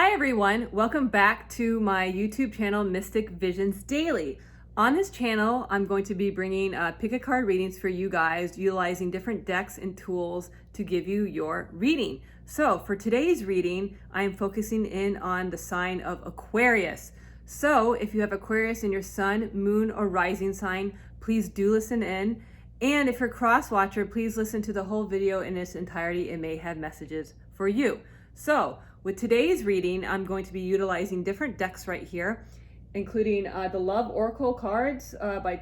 Hi everyone, welcome back to my YouTube channel, Mystic Visions Daily. On this channel, I'm going to be bringing pick a card readings for you guys, utilizing different decks and tools to give you your reading. So for today's reading, I am focusing in on the sign of Aquarius. So if you have Aquarius in your sun, moon, or rising sign, please do listen in. And if you're a cross watcher, please listen to the whole video in its entirety. It may have messages for you. So with today's reading, I'm going to be utilizing different decks right here, including the Love Oracle cards by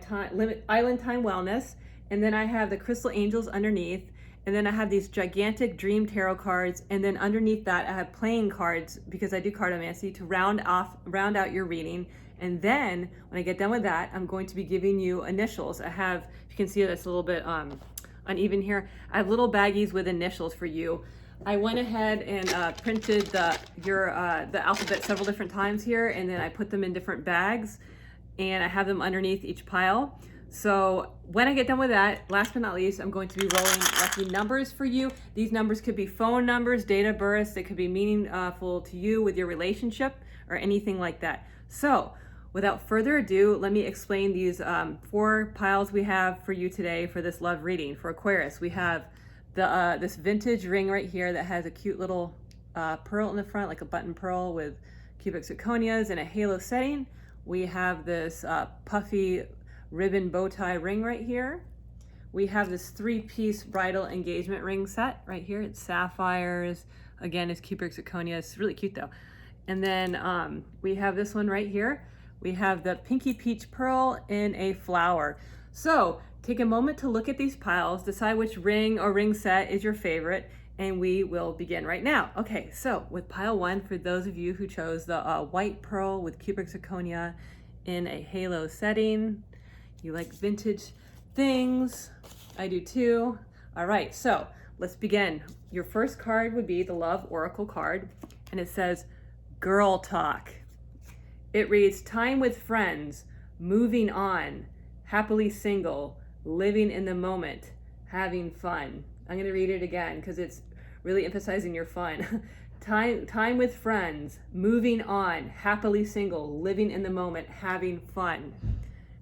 Island Time Wellness. And then I have the Crystal Angels underneath. And then I have these gigantic Dream Tarot cards. And then underneath that, I have playing cards because I do cartomancy to round out your reading. And then when I get done with that, I'm going to be giving you initials. I have, if you can see it's a little bit uneven here. I have little baggies with initials for you. I went ahead and printed the alphabet several different times here, and then I put them in different bags, and I have them underneath each pile. So when I get done with that, last but not least, I'm going to be rolling lucky numbers for you. These numbers could be phone numbers, date of birth. They could be meaningful to you with your relationship or anything like that. So without further ado, let me explain these 4 piles we have for you today for this love reading for Aquarius. We have this vintage ring right here that has a cute little pearl in the front, like a button pearl with cubic zirconias and a halo setting. We have this puffy ribbon bow tie ring right here. We have this 3-piece bridal engagement ring set right here. It's sapphires. Again, it's cubic zirconia. It's really cute though. And then we have this one right here. We have the pinky peach pearl in a flower. So take a moment to look at these piles, decide which ring or ring set is your favorite, and we will begin right now. Okay, so with pile 1, for those of you who chose the white pearl with cubic zirconia in a halo setting, you like vintage things. I do too. All right, so let's begin. Your first card would be the Love Oracle card, and it says, Girl Talk. It reads, time with friends, moving on, happily single, living in the moment, having fun. I'm going to read it again because it's really emphasizing your fun. Time with friends, moving on, happily single, living in the moment, having fun.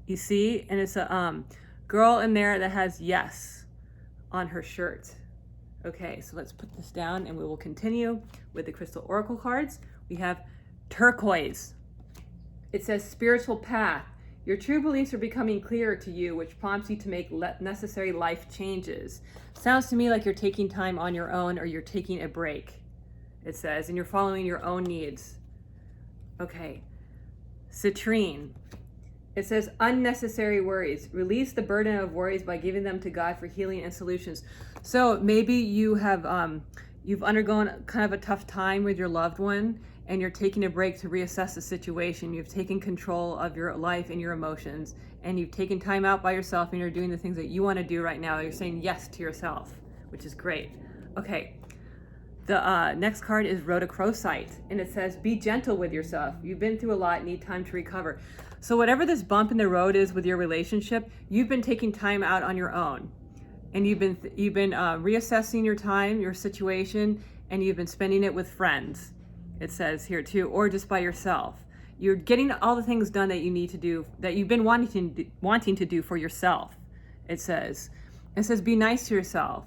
You see, and it's a girl in there that has yes on her shirt. Okay, so let's put this down and we will continue with the Crystal Oracle cards. We have turquoise. It says spiritual path. Your true beliefs are becoming clearer to you, which prompts you to make necessary life changes. Sounds to me like you're taking time on your own or you're taking a break, it says, and you're following your own needs. Okay. Citrine. It says unnecessary worries. Release the burden of worries by giving them to God for healing and solutions. So maybe you have you've undergone kind of a tough time with your loved one, and you're taking a break to reassess the situation. You've taken control of your life and your emotions, and you've taken time out by yourself, and you're doing the things that you want to do right now. You're saying yes to yourself, which is great. Okay, the next card is Rhodochrosite, and it says, be gentle with yourself. You've been through a lot, need time to recover. So whatever this bump in the road is with your relationship, you've been taking time out on your own, and you've been reassessing your time, your situation, and you've been spending it with friends. It says here too, or just by yourself. You're getting all the things done that you need to do, that you've been wanting to do for yourself. It says be nice to yourself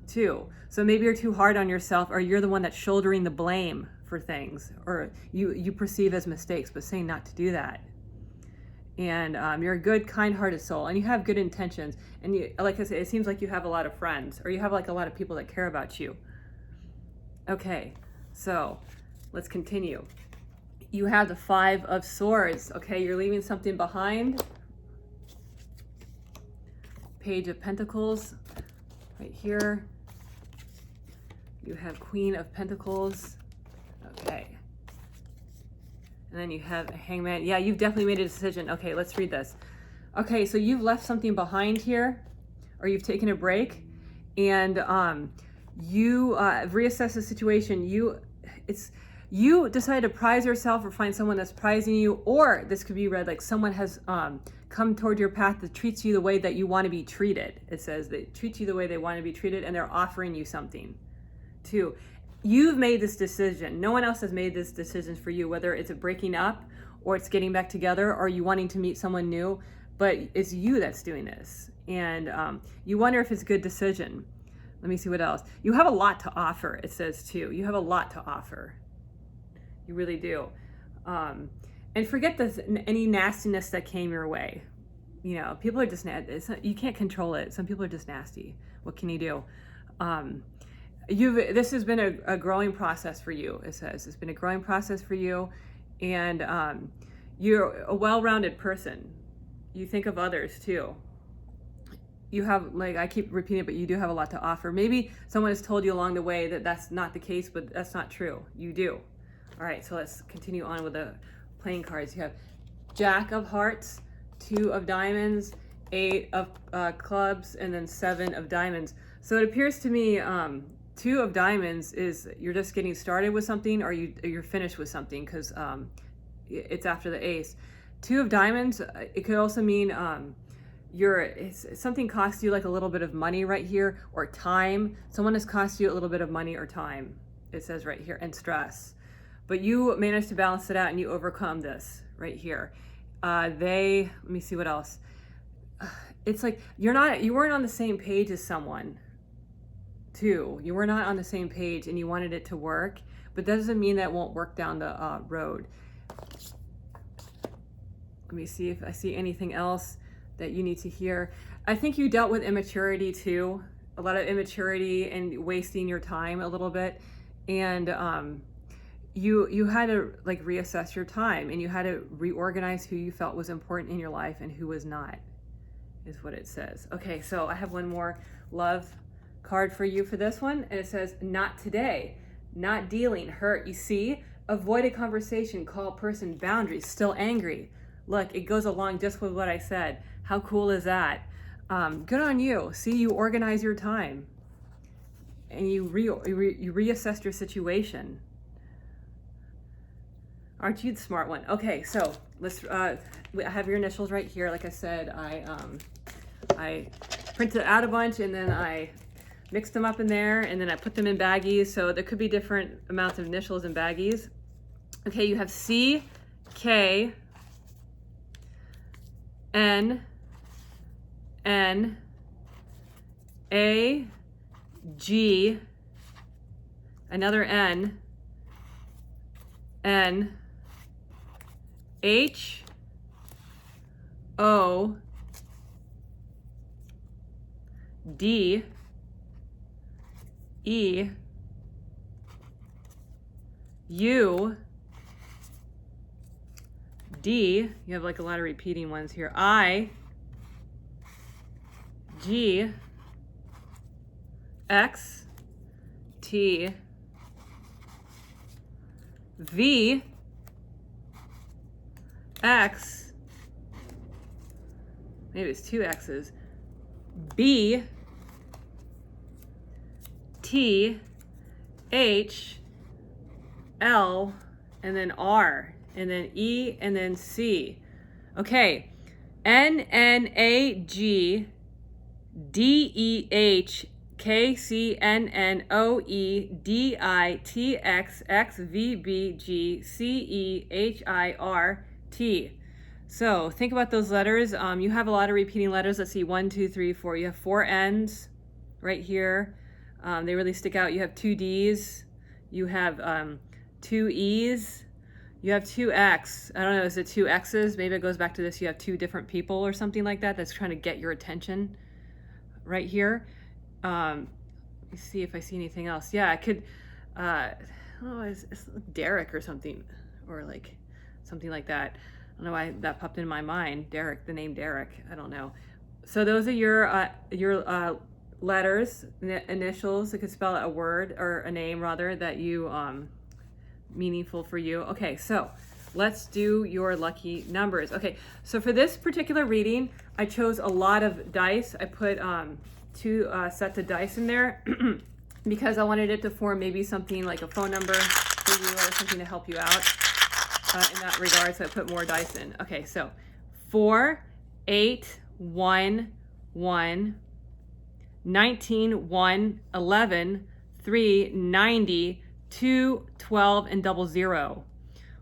too. So maybe you're too hard on yourself, or you're the one that's shouldering the blame for things, or you perceive as mistakes, but saying not to do that. And you're a good, kind-hearted soul, and you have good intentions. And you, like I said, it seems like you have a lot of friends, or you have like a lot of people that care about you. Okay, so let's continue. You have the 5 of Swords. Okay, you're leaving something behind. Page of Pentacles right here. You have Queen of Pentacles. Okay. And then you have a Hangman. Yeah, you've definitely made a decision. Okay, let's read this. Okay, so you've left something behind here, or you've taken a break, and you reassess the situation. You decide to prize yourself or find someone that's prizing you, or this could be read like someone has come toward your path that treats you the way that you want to be treated. It says they treat you the way they want to be treated, and they're offering you something too. You've made this decision. No one else has made this decision for you, whether it's a breaking up or it's getting back together or you wanting to meet someone new, but it's you that's doing this. And you wonder if it's a good decision. Let me see what else. You have a lot to offer, it says too. You have a lot to offer. You really do. And forget any nastiness that came your way. You know, people are just nasty. You can't control it. Some people are just nasty. What can you do? This has been a growing process for you, it says. It's been a growing process for you, and you're a well-rounded person. You think of others too. You have, like I keep repeating it, but you do have a lot to offer. Maybe someone has told you along the way that that's not the case, but that's not true. You do. All right, so let's continue on with the playing cards. You have Jack of Hearts, 2 of Diamonds, 8 of Clubs, and then 7 of Diamonds. So it appears to me 2 of Diamonds is you're just getting started with something, or you're finished with something, because it's after the Ace. 2 of Diamonds, it could also mean something costs you like a little bit of money right here, or time. Someone has cost you a little bit of money or time, it says right here, and stress. But you managed to balance it out and you overcome this right here. Let me see what else. It's like you weren't on the same page as someone too. You were not on the same page and you wanted it to work, but that doesn't mean that won't work down the road. Let me see if I see anything else that you need to hear. I think you dealt with immaturity too. A lot of immaturity and wasting your time a little bit. And you had to like reassess your time, and you had to reorganize who you felt was important in your life and who was not, is what it says. Okay, so I have one more love card for you for this one, and it says, not today, not dealing, hurt. You see, avoid a conversation, call person, boundaries, still angry. Look, it goes along just with what I said. How cool is that? Good on you. See, you organize your time and you reassess your situation. Aren't you the smart one? Okay, so let's, I have your initials right here. Like I said, I printed out a bunch and then I mixed them up in there and then I put them in baggies. So there could be different amounts of initials in baggies. Okay, you have C, K, N, N, A, G, another N, N, H, O, D, E, U, D, you have like a lot of repeating ones here, I, G, X, T, V, X, maybe it's 2 X's, B, T, H, L, and then R, and then E, and then C. Okay, N, N, A, G, D, E, H, K, C, N, N, O, E, D, I, T, X, X, V, B, G, C, E, H, I, R, T. So think about those letters. You have a lot of repeating letters. Let's see, 1, 2, 3, 4. You have 4 N's right here. They really stick out. You have 2 D's. You have 2 E's. You have 2 X. I don't know, is it 2 X's? Maybe it goes back to this. You have 2 different people or something like that that's trying to get your attention right here. Let me see if I see anything else. Yeah, I could, I don't know, it's Derek or something, or like something like that. I don't know why that popped in my mind. Derek, the name Derek, I don't know. So those are your letters, initials that could spell a word or a name rather that you, meaningful for you. Okay, so let's do your lucky numbers. Okay, so for this particular reading, I chose a lot of dice. I put 2 sets of dice in there because I wanted it to form maybe something like a phone number for you or something to help you out in that regard. So I put more dice in. Okay, so 4, 8, 1, 1, 19, 1, 11, 3, 90, 2, 12, and 00.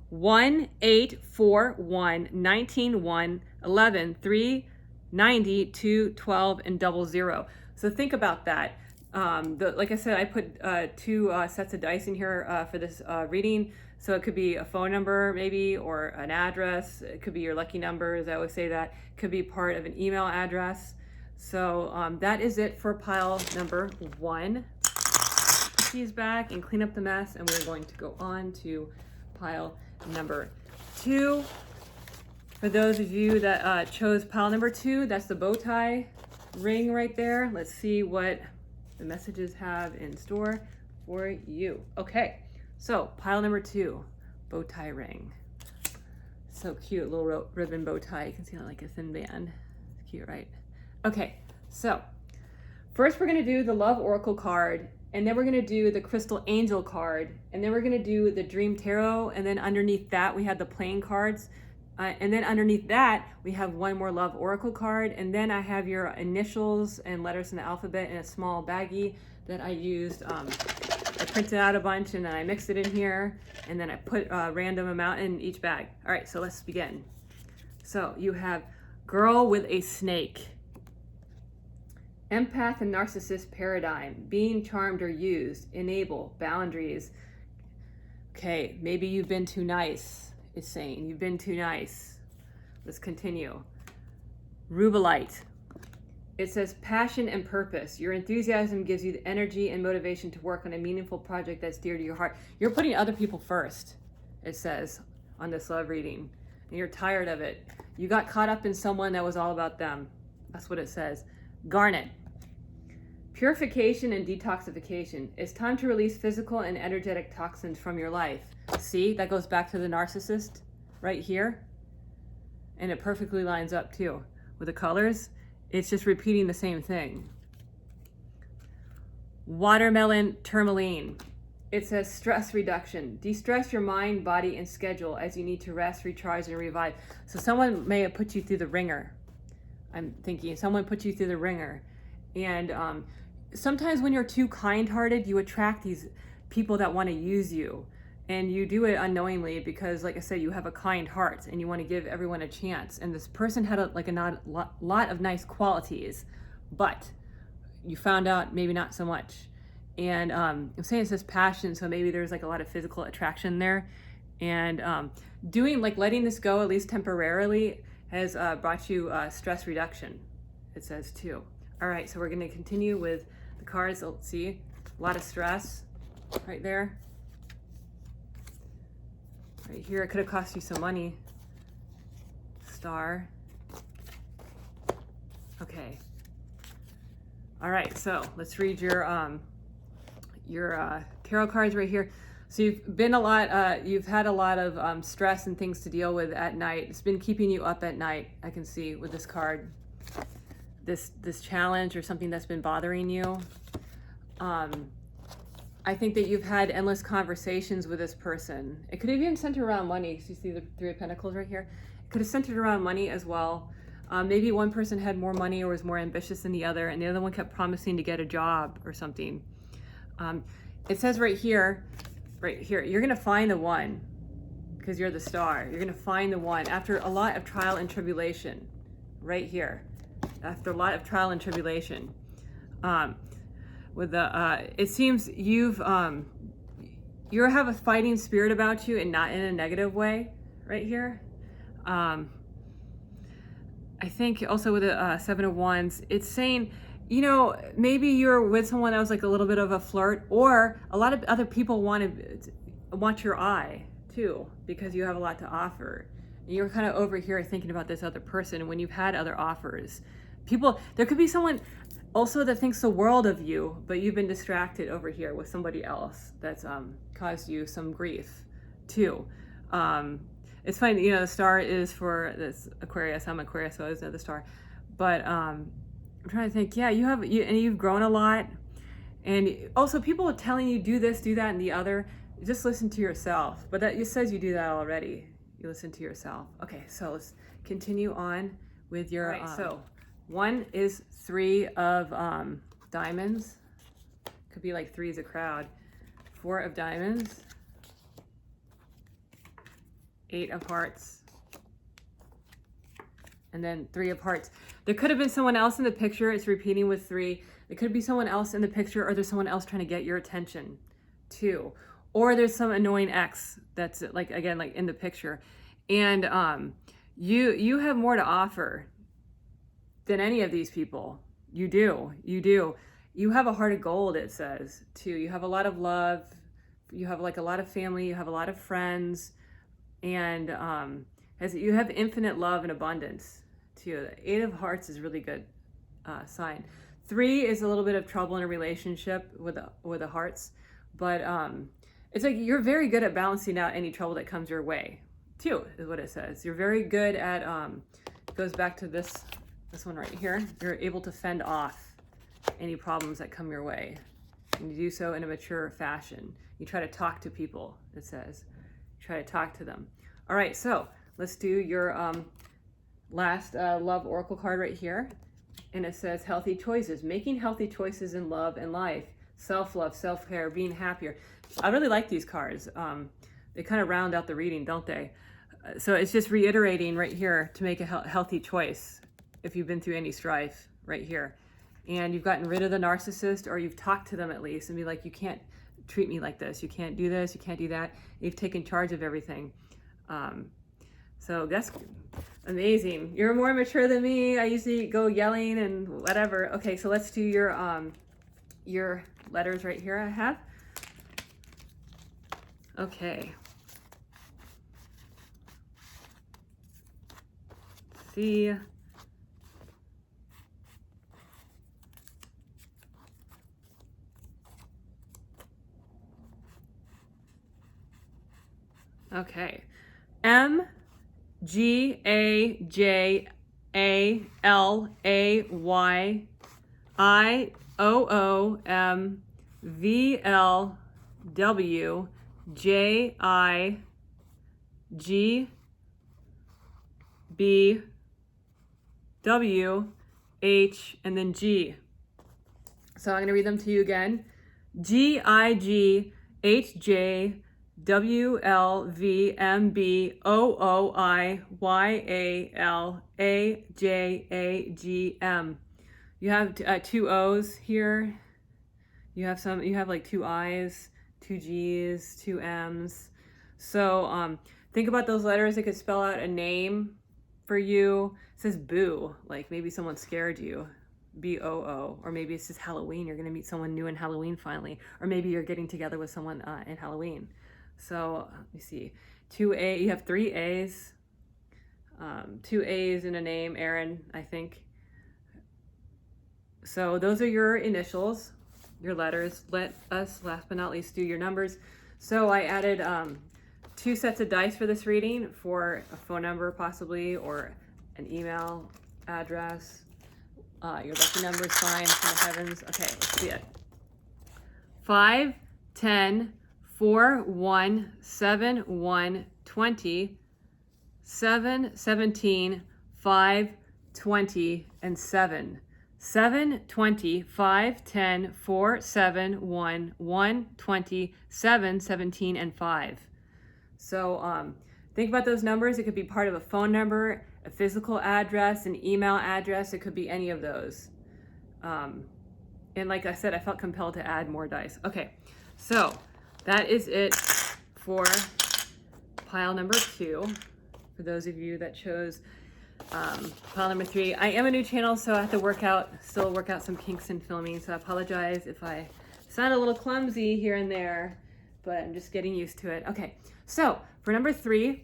1, 8, 4, 1, 19, 1, 11, 3, 90, 2, 12, and 00. So think about that. Like I said, I put 2 sets of dice in here for this reading. So it could be a phone number maybe, or an address. It could be your lucky numbers. I always say that. It could be part of an email address. So that is it for pile number 1. Put these back and clean up the mess, and we're going to go on to pile number 2. For those of you that chose pile number 2, that's the bow tie ring right there. Let's see what the messages have in store for you. Okay, so pile number 2, bow tie ring. So cute, little ribbon bow tie. You can see it like a thin band. It's cute, right? Okay, so first we're gonna do the Love Oracle card, and then we're gonna do the Crystal Angel card, and then we're gonna do the Dream Tarot, and then underneath that we have the playing cards. And then underneath that, we have one more Love Oracle card, and then I have your initials and letters in the alphabet in a small baggie that I used. I printed out a bunch, and then I mixed it in here, and then I put a random amount in each bag. All right, so let's begin. So you have Girl with a Snake. Empath and narcissist paradigm, being charmed or used, enable, boundaries. Okay, maybe you've been too nice. Is saying you've been too nice. Let's continue. Rubelite. It says passion and purpose. Your enthusiasm gives you the energy and motivation to work on a meaningful project that's dear to your heart. You're putting other people first, it says on this love reading, and you're tired of it. You got caught up in someone that was all about them. That's what it says. Garnet. Purification and detoxification. It's time to release physical and energetic toxins from your life. See, that goes back to the narcissist right here. And it perfectly lines up too with the colors. It's just repeating the same thing. Watermelon tourmaline. It says stress reduction. De-stress your mind, body, and schedule as you need to rest, recharge, and revive. So someone may have put you through the ringer. I'm thinking someone put you through the ringer. And sometimes when you're too kind-hearted, you attract these people that want to use you. And you do it unknowingly because, like I said, you have a kind heart and you want to give everyone a chance. And this person had a lot of nice qualities, but you found out maybe not so much. And I'm saying it says passion, so maybe there's like a lot of physical attraction there. And letting this go, at least temporarily, has brought you stress reduction, it says too. All right, so we're going to continue with the cards. Let's see, a lot of stress right there. Right here, it could have cost you some money. Star. Okay. All right, so let's read your tarot cards right here. So you've had a lot of stress and things to deal with at night. It's been keeping you up at night, I can see with this card. This challenge or something that's been bothering you. I think that you've had endless conversations with this person. It could have even centered around money. So you see the 3 of Pentacles right here? It could have centered around money as well. Maybe one person had more money or was more ambitious than the other, and the other one kept promising to get a job or something. It says right here, you're gonna find the one because you're the star. You're gonna find the one after a lot of trial and tribulation, right here. After a lot of trial and tribulation. It seems you have a fighting spirit about you and not in a negative way right here. I think also with the 7 of Wands, it's saying, you know, maybe you're with someone that was like a little bit of a flirt, or a lot of other people want your eye too, because you have a lot to offer. And you're kind of over here thinking about this other person when you've had other offers. There could be someone also that thinks the world of you, but you've been distracted over here with somebody else that's caused you some grief too. It's funny, you know, the star is for this Aquarius. I'm Aquarius, so I always know the star. But I'm trying to think, yeah, you've grown a lot. And also people are telling you do this, do that, and the other. Just listen to yourself. But it says you do that already. You listen to yourself. Okay, so let's continue on with your, so one is 3 of diamonds. Could be like 3 is a crowd. 4 of diamonds, 8 of hearts, and then 3 of hearts. There could have been someone else in the picture. It's repeating with 3. It could be someone else in the picture, or there's someone else trying to get your attention too. Or there's some annoying ex that's like, again, like in the picture. And you have more to offer than any of these people. You do. You have a heart of gold, it says, too. You have a lot of love. You have like a lot of family. You have a lot of friends. And as you have infinite love and abundance, too. The 8 of hearts is a really good sign. 3 is a little bit of trouble in a relationship with the hearts. But it's like you're very good at balancing out any trouble that comes your way, too, is what it says. You're very good at, it goes back to this one right here. You're able to fend off any problems that come your way. And you do so in a mature fashion. You try to talk to people, it says. You try to talk to them. All right, so let's do your last love oracle card right here. And it says healthy choices, making healthy choices in love and life, self-love, self-care, being happier. I really like these cards. They kind of round out the reading, don't they? So it's just reiterating right here to make a healthy choice if you've been through any strife right here. And you've gotten rid of the narcissist, or you've talked to them at least and be like, you can't treat me like this. You can't do this. You can't do that. You've taken charge of everything. So that's amazing. You're more mature than me. I usually go yelling and whatever. Okay, so let's do your letters right here I have. Okay. See. Okay. M G A J A L A Y I O O M V L W J I G B W H and then G. So I'm going to read them to you again. G I G H J W L V M B O O I Y A L A J A G M. You have 2 O's here. You have like 2 I's, 2 G's, 2 M's. So think about those letters. It could spell out a name for you. It says boo, like maybe someone scared you. B-O-O. Or maybe it's just Halloween. You're going to meet someone new in Halloween finally. Or maybe you're getting together with someone in Halloween. So let me see. 2A, you have 3 A's. 2 A's in a name, Aaron, I think. So those are your initials, your letters. Let us, last but not least, do your numbers. So I added 2 sets of dice for this reading, for a phone number possibly, or an email address. Your lucky number is fine from the heavens. Okay, let's see it. 5, 10, 4, 1, 7, 1, 20, 7, 17, 5, 20, and 7. 7, 20, 5, 10, 4, 7, 1, 1, 20, 7, 17, and 5. So think about those numbers. It could be part of a phone number, a physical address, an email address. It could be any of those. And like I said, I felt compelled to add more dice. Okay, so that is it for pile number 2. For those of you that chose pile number 3. I am a new channel, so I have to still work out some kinks in filming. So I apologize if I sound a little clumsy here and there, but I'm just getting used to it. Okay, so for number 3,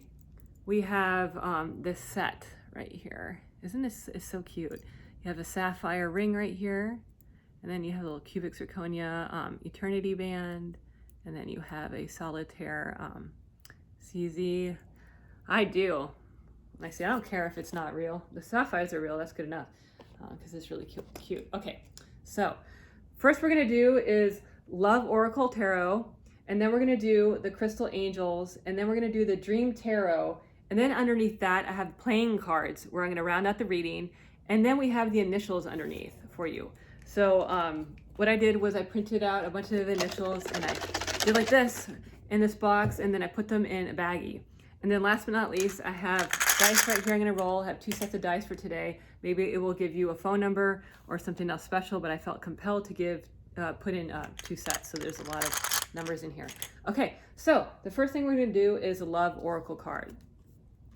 we have this set right here. Isn't this so cute? You have a sapphire ring right here, and then you have a little cubic zirconia eternity band, and then you have a solitaire CZ. I do. I say I don't care if it's not real. The sapphires are real. That's good enough because it's really cute. Okay, so first we're gonna do is Love Oracle Tarot, and then we're gonna do the Crystal Angels, and then we're gonna do the Dream Tarot, and then underneath that I have playing cards where I'm gonna round out the reading, and then we have the initials underneath for you. So what I did was I printed out a bunch of initials and I They're like this in this box, and then I put them in a baggie. And then last but not least, I have dice right here I'm gonna roll. I have 2 sets of dice for today. Maybe it will give you a phone number or something else special, but I felt compelled to put in 2 sets, so there's a lot of numbers in here. Okay, so the first thing we're gonna do is a love oracle card.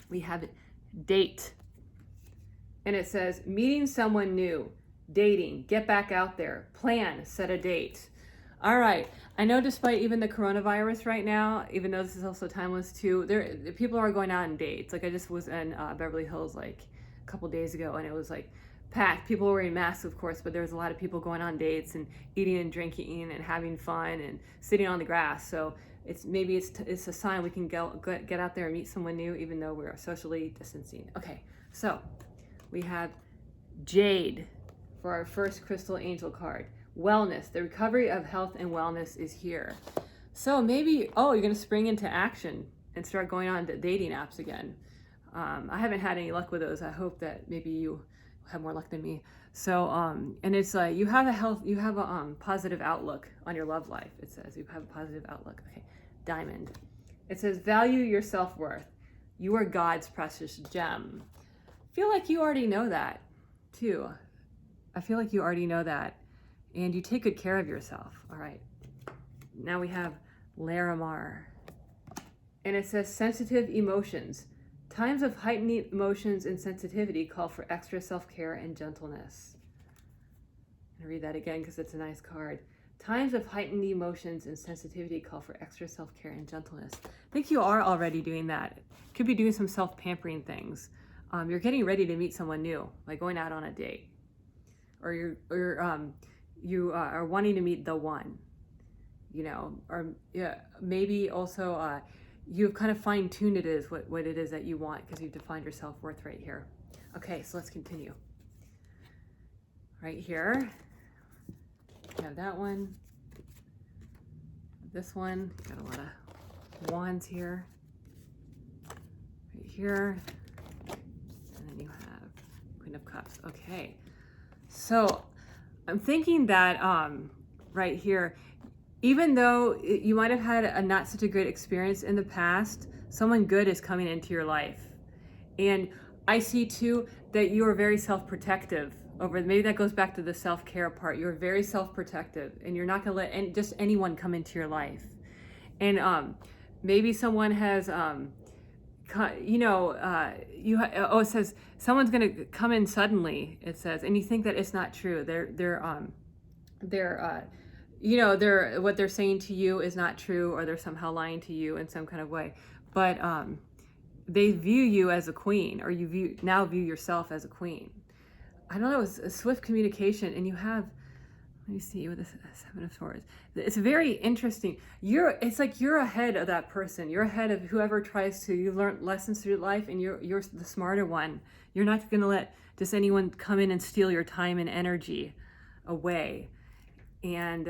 We have date, and it says meeting someone new, dating, get back out there, plan, set a date. All right, I know despite even the coronavirus right now, even though this is also timeless too, people are going out on dates. Like I just was in Beverly Hills like a couple days ago, and it was like packed. People were wearing masks, of course, but there was a lot of people going on dates and eating and drinking and having fun and sitting on the grass. So maybe it's a sign we can get out there and meet someone new, even though we're socially distancing. Okay, so we have Jade for our first crystal angel card. Wellness, the recovery of health and wellness is here. So maybe, you're gonna spring into action and start going on to dating apps again. I haven't had any luck with those. I hope that maybe you have more luck than me. So, and it's like, you have a positive outlook on your love life. It says you have a positive outlook. Okay, Diamond. It says value your self-worth. You are God's precious gem. I feel like you already know that too. I feel like you already know that. And you take good care of yourself. All right. Now we have Larimar. And it says sensitive emotions. Times of heightened emotions and sensitivity call for extra self-care and gentleness. I'm going to read that again because it's a nice card. Times of heightened emotions and sensitivity call for extra self-care and gentleness. I think you are already doing that. Could be doing some self-pampering things. You're getting ready to meet someone new, like going out on a date. Or you are wanting to meet the one, or maybe also you've kind of fine-tuned what it is that you want because you've defined your self-worth right here. Okay, so let's continue. Right here, we have that one, this one, got a lot of wands here, right here, and then you have Queen of Cups. Okay, so I'm thinking that right here, even though you might have had a not such a great experience in the past, someone good is coming into your life. And I see too that you are very self-protective maybe that goes back to the self-care part. You're very self-protective and you're not gonna let just anyone come into your life. And maybe someone has, it says someone's gonna come in suddenly, it says, and you think that it's not true. What they're saying to you is not true, or they're somehow lying to you in some kind of way. But they view you as a queen, or you now view yourself as a queen. I don't know, it's a swift communication, and you have, let me see, with the Seven of Swords. It's very interesting. It's like you're ahead of that person. You're ahead of whoever tries to. You learn lessons through life, and you're the smarter one. You're not going to let just anyone come in and steal your time and energy away. And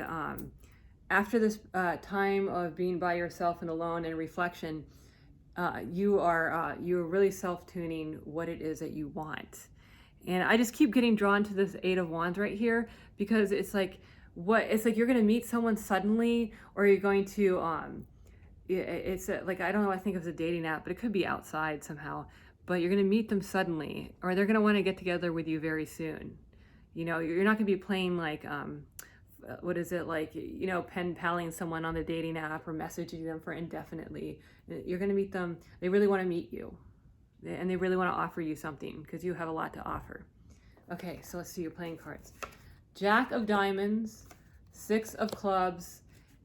after this time of being by yourself and alone and reflection, you're really self-tuning what it is that you want. And I just keep getting drawn to this Eight of Wands right here, because it's like you're going to meet someone suddenly, or you're going to like, I don't know, I think of the dating app, but it could be outside somehow, but you're going to meet them suddenly, or they're going to want to get together with you very soon. You're not going to be playing like what is it, like, pen paling someone on the dating app or messaging them for indefinitely. You're going to meet them. They really want to meet you, and they really want to offer you something because you have a lot to offer. Okay, so let's see your playing cards. Jack of Diamonds, Six of Clubs,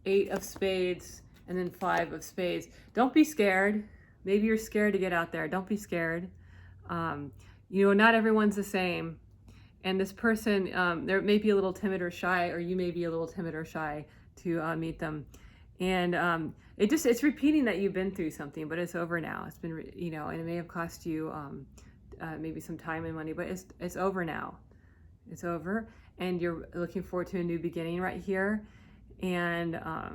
Eight of Spades, and then Five of Spades. Don't be scared. Maybe you're scared to get out there. Don't be scared. Not everyone's the same. And this person, they may be a little timid or shy, or you may be a little timid or shy to meet them. And it's repeating that you've been through something, but it's over now. It's been, and it may have cost you maybe some time and money, but it's over now. It's over, and you're looking forward to a new beginning right here. And I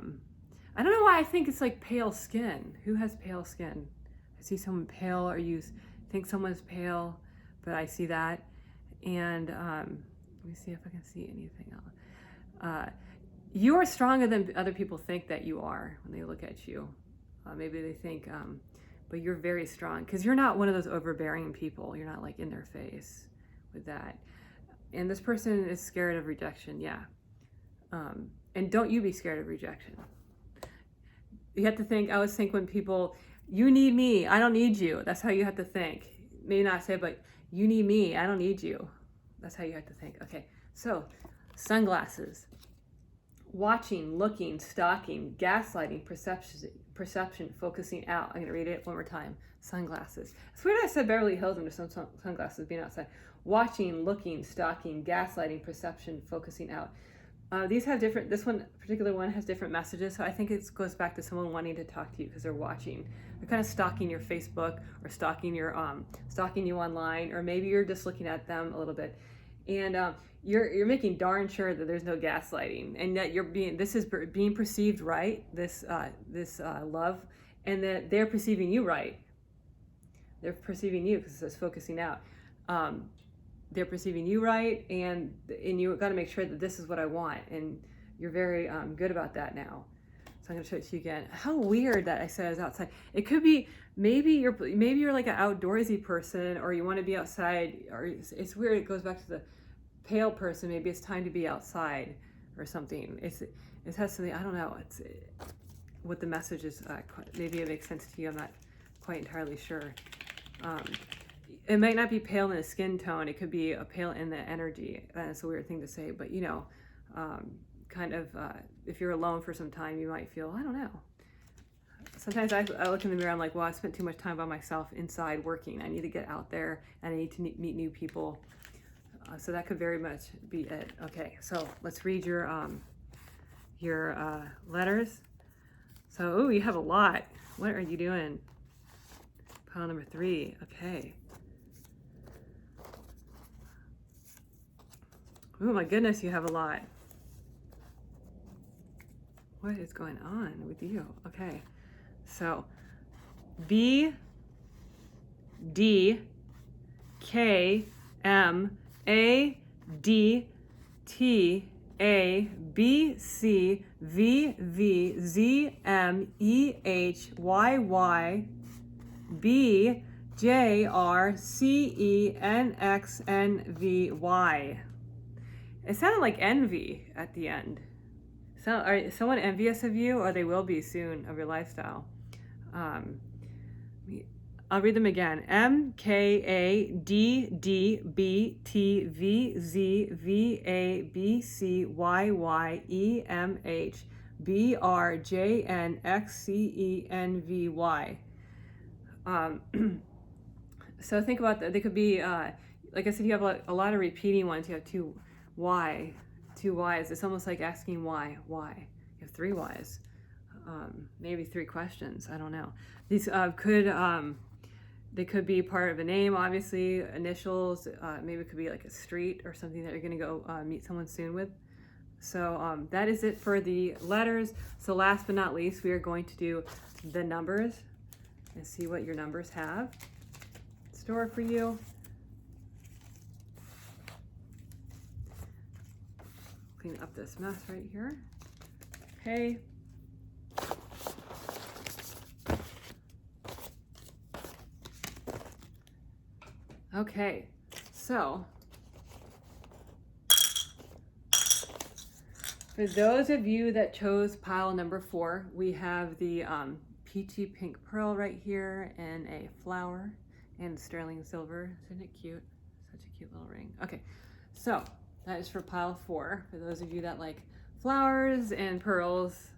don't know why I think it's like pale skin. Who has pale skin? I see someone pale, or you think someone's pale, but I see that. And let me see if I can see anything else. you are stronger than other people think that you are when they look at you. Maybe they think, but you're very strong because you're not one of those overbearing people. You're not like in their face with that. And this person is scared of rejection, yeah. And don't you be scared of rejection. You have to think, I always think when people, you need me, I don't need you. That's how you have to think. Maybe not say, but you need me, I don't need you. That's how you have to think. Okay, so sunglasses. Watching, looking, stalking, gaslighting, perception, focusing out. I'm going to read it one more time. Sunglasses. It's weird I said Beverly Hills under some sunglasses being outside. Watching, looking, stalking, gaslighting, perception, focusing out. These have different, this one, particular one has different messages. So I think it goes back to someone wanting to talk to you because they're watching. They're kind of stalking your Facebook or stalking your, stalking you online, or maybe you're just looking at them a little bit. And you're making darn sure that there's no gaslighting, and that this is being perceived right, this love, and that they're perceiving you right. They're perceiving you because it's focusing out. They're perceiving you right, and you've got to make sure that this is what I want, and you're very good about that now. So I'm going to show it to you again. How weird that I said it's outside. It could be maybe you're like an outdoorsy person, or you want to be outside, or it's weird. It goes back to the pale person. Maybe it's time to be outside or something. It has something, I don't know. It's what the message is. Maybe it makes sense to you. I'm not quite entirely sure. It might not be pale in the skin tone. It could be a pale in the energy. That's a weird thing to say, but you know, kind of, if you're alone for some time, you might feel, I don't know. Sometimes I look in the mirror, I'm like, well, I spent too much time by myself inside working. I need to get out there, and I need to meet new people. So that could very much be it. Okay, so let's read your letters. So, oh, you have a lot. What are you doing? Pile number 3. Okay. Oh my goodness, you have a lot. What is going on with you? Okay, so B, D, K, M, A, D, T, A, B, C, V, V, Z, M, E, H, Y, Y, B, J, R, C, E, N, X, N, V, Y. It sounded like envy at the end. So, are someone envious of you, or they will be soon, of your lifestyle? I'll read them again. M, K, A, D, D, B, T, V, Z, V, A, B, C, Y, Y, E, M, H, B, R, J, N, X, C, E, N, V, Y. So think about that. They could be, like I said, you have a lot of repeating ones. You have two Y's. It's almost like asking why. You have 3 Y's. Maybe 3 questions. I don't know. These they could be part of a name, obviously, initials. Maybe it could be like a street or something that you're going to go meet someone soon with. So that is it for the letters. So last but not least, we are going to do the numbers and see what your numbers have in store for you. Clean up this mess right here. Okay. Okay, so for those of you that chose pile number 4, we have the peachy pink pearl right here, and a flower, and sterling silver. Isn't it cute? Such a cute little ring. Okay, so that is for pile 4. For those of you that like flowers and pearls,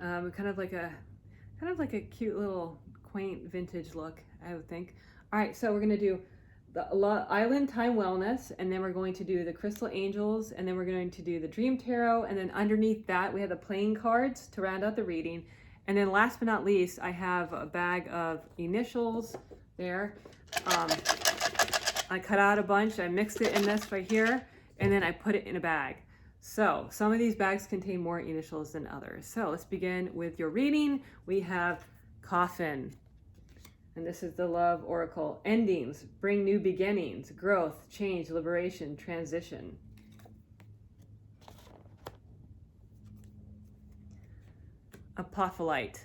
kind of like a cute little quaint vintage look, I would think. All right, so we're gonna do the Island Time Wellness, and then we're going to do the Crystal Angels, and then we're going to do the Dream Tarot, and then underneath that we have the playing cards to round out the reading. And then last but not least, I have a bag of initials there. I cut out a bunch, I mixed it in this right here, and then I put it in a bag. So some of these bags contain more initials than others. So let's begin with your reading. We have Coffin. And this is the Love Oracle. Endings, bring new beginnings, growth, change, liberation, transition. apophyllite.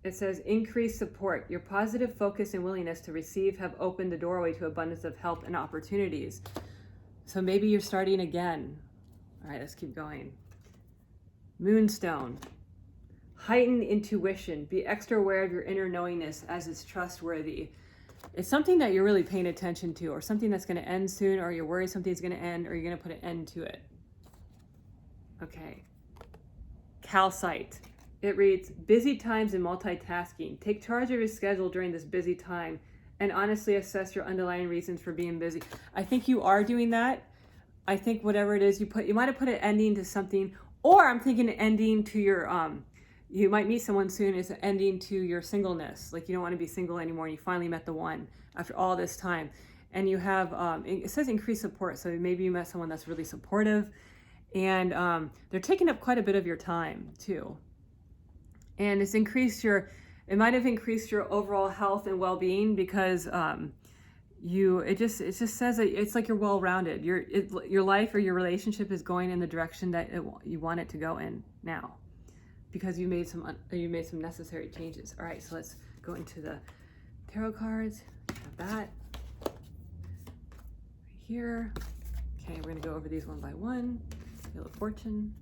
It says, increase support. Your positive focus and willingness to receive have opened the doorway to abundance of help and opportunities. So maybe you're starting again. All right, let's keep going. Moonstone. Heightened intuition. Be extra aware of your inner knowingness as it's trustworthy. It's something that you're really paying attention to, or something that's going to end soon, or you're worried something's going to end, or you're going to put an end to it. Okay. Calcite. It reads, busy times and multitasking. Take charge of your schedule during this busy time and honestly assess your underlying reasons for being busy. I think you are doing that. I think whatever it is you might have put an ending to something, or I'm thinking an ending to your, you might meet someone soon, is an ending to your singleness. Like you don't want to be single anymore and you finally met the one after all this time. And you have, it says increased support. So maybe you met someone that's really supportive, and they're taking up quite a bit of your time too. And it's increased it might have increased your overall health and well-being, because it just says that it's like you're well-rounded. Your life or your relationship is going in the direction that you want it to go in now, because you made some necessary changes. All right, so let's go into the tarot cards. Have that right here. Okay, we're gonna go over these one by one. Wheel of Fortune,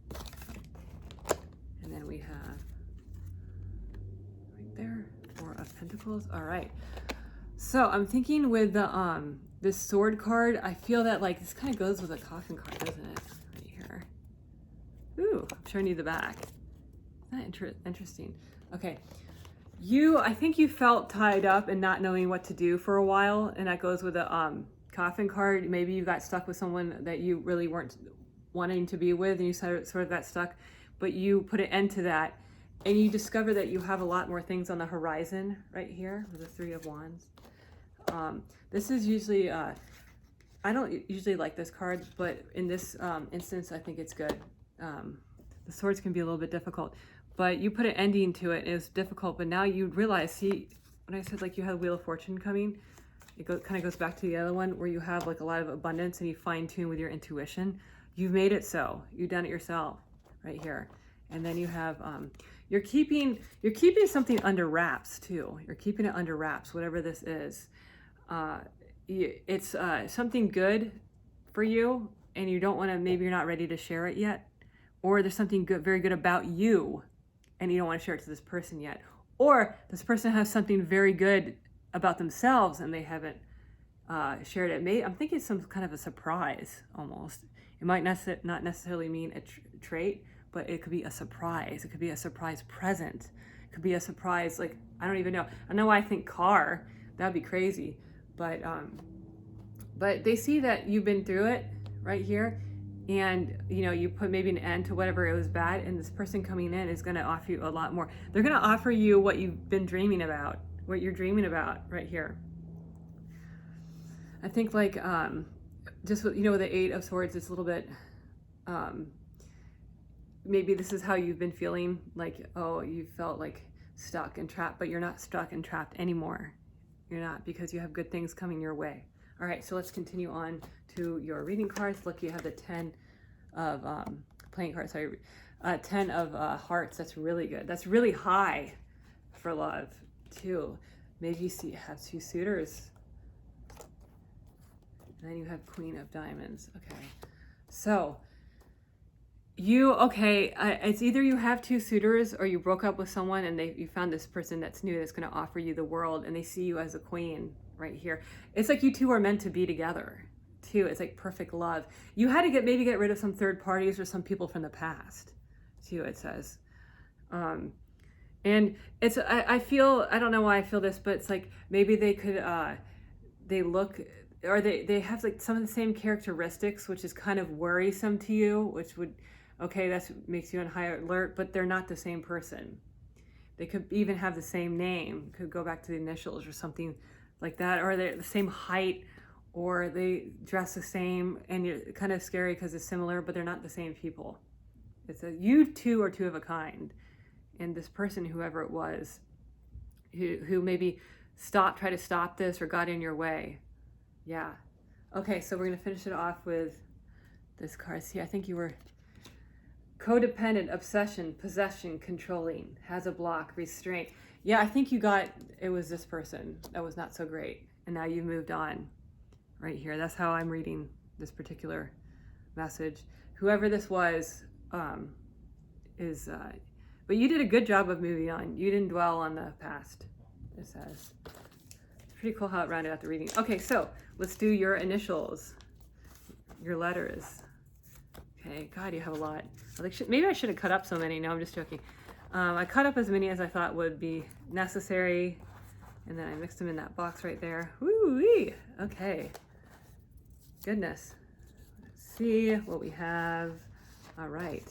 and then we have there, Four of Pentacles. All right, so I'm thinking with the this Sword card, I feel that like this kind of goes with a Coffin card, doesn't it? Right here. Ooh, I'm showing you the back. Isn't that interesting? Okay, I think you felt tied up and not knowing what to do for a while, and that goes with a Coffin card. Maybe you got stuck with someone that you really weren't wanting to be with, and you sort of got stuck, but you put an end to that. And you discover that you have a lot more things on the horizon right here with the Three of Wands. This is usually, I don't usually like this card, but in this instance, I think it's good. The Swords can be a little bit difficult, but you put an ending to it. It was difficult, but now you realize, see, when I said like you had Wheel of Fortune coming, it kind of goes back to the other one where you have like a lot of abundance and you fine tune with your intuition. You've made it so. You've done it yourself right here. And then you have, you're keeping something under wraps too. You're keeping it under wraps, whatever this is. It's something good for you, and you don't want to, maybe you're not ready to share it yet. Or there's something good, very good about you, and you don't want to share it to this person yet. Or this person has something very good about themselves and they haven't shared it. I'm thinking it's some kind of a surprise almost. It might not necessarily mean a trait, but it could be a surprise. It could be a surprise present. It could be a surprise, like, I don't even know. I know I think car, that'd be crazy. But they see that you've been through it right here, and you put maybe an end to whatever it was bad, and this person coming in is gonna offer you a lot more. They're gonna offer you what you've been dreaming about, what you're dreaming about right here. I think like, just with, with the Eight of Swords, it's a little bit, maybe this is how you've been feeling, like, oh, you felt like stuck and trapped, but you're not stuck and trapped anymore. You're not, because you have good things coming your way. All right, so let's continue on to your reading cards. Look, you have the 10 of playing cards, sorry, 10 of hearts. That's really good. That's really high for love too. Maybe you have two suitors. And then you have Queen of Diamonds. Okay, so it's either you have two suitors or you broke up with someone and you found this person that's new, that's going to offer you the world, and they see you as a queen right here. It's like you two are meant to be together too. It's like perfect love. You had to maybe get rid of some third parties or some people from the past too, it says. And it's, I feel, I don't know why I feel this, but it's like maybe they could, they look, or they have like some of the same characteristics, which is kind of worrisome to you, which would, okay, that makes you on high alert, but they're not the same person. They could even have the same name, could go back to the initials or something like that, or they're the same height, or they dress the same, and you're kind of scary because it's similar, but they're not the same people. It's you two are two of a kind, and this person, whoever it was, who maybe tried to stop this or got in your way. Yeah. Okay, so we're gonna finish it off with this card. See, I think you were codependent, obsession, possession, controlling, has a block, restraint. Yeah, I think you got, it was this person that was not so great. And now you've moved on right here. That's how I'm reading this particular message. Whoever this was but you did a good job of moving on. You didn't dwell on the past, it says. It's pretty cool how it rounded out the reading. Okay, so let's do your initials, your letters. Okay, God, you have a lot. Maybe I shouldn't cut up so many. No, I'm just joking. I cut up as many as I thought would be necessary, and then I mixed them in that box right there. Woo-wee! Okay. Goodness. Let's see what we have. All right.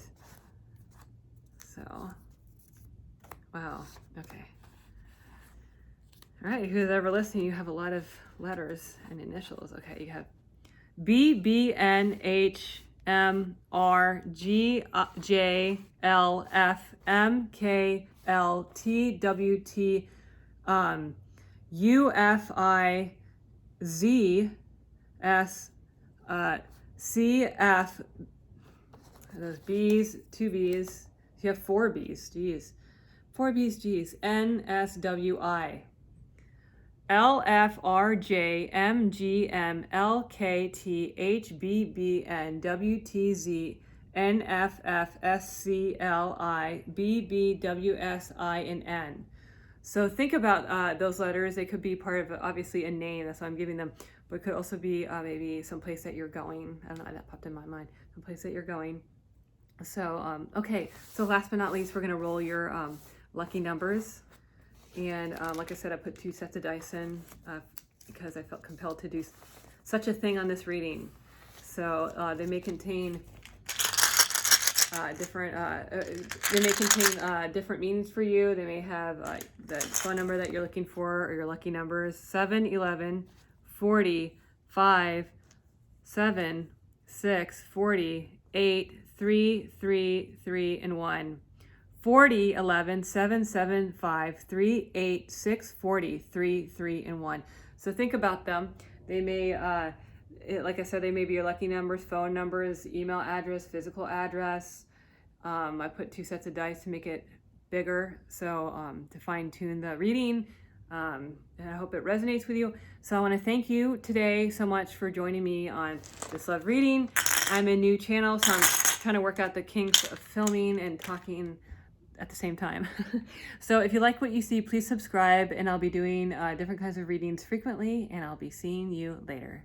So, wow. Okay. All right, who's ever listening, you have a lot of letters and initials. Okay, you have B, B, N, H, M, R, G, J, L, F, M, K, L, T, W, T, U, F, I, Z, S, C, F, those B's, 2 B's, you have 4 B's, G's, 4 B's, G's, N, S, W, I, L, F, R, J, M, G, M, L, K, T, H, B, B, N, W, T, Z, N, F, F, S, C, L, I, B, B, W, S, I, and N. So think about those letters. They could be part of, obviously, a name. That's why I'm giving them. But it could also be maybe someplace that you're going. I don't know, that popped in my mind. Someplace that you're going. So, okay. So last but not least, we're going to roll your lucky numbers. And like I said, I put 2 sets of dice in because I felt compelled to do such a thing on this reading. So they may contain different meanings for you. They may have the phone number that you're looking for, or your lucky numbers: 7, 11, 40, 5, 7, 6, 40, 8, 3, 3, 3, and 1. 40, 11, 7, 7, 5, 3, 8, 6, 40, 3, 3, and 1. So think about them. They may, like I said, they may be your lucky numbers, phone numbers, email address, physical address. I put 2 sets of dice to make it bigger, so to fine tune the reading. And I hope it resonates with you. So I want to thank you today so much for joining me on this love reading. I'm a new channel, so I'm trying to work out the kinks of filming and talking at the same time. So if you like what you see, please subscribe, and I'll be doing different kinds of readings frequently, and I'll be seeing you later.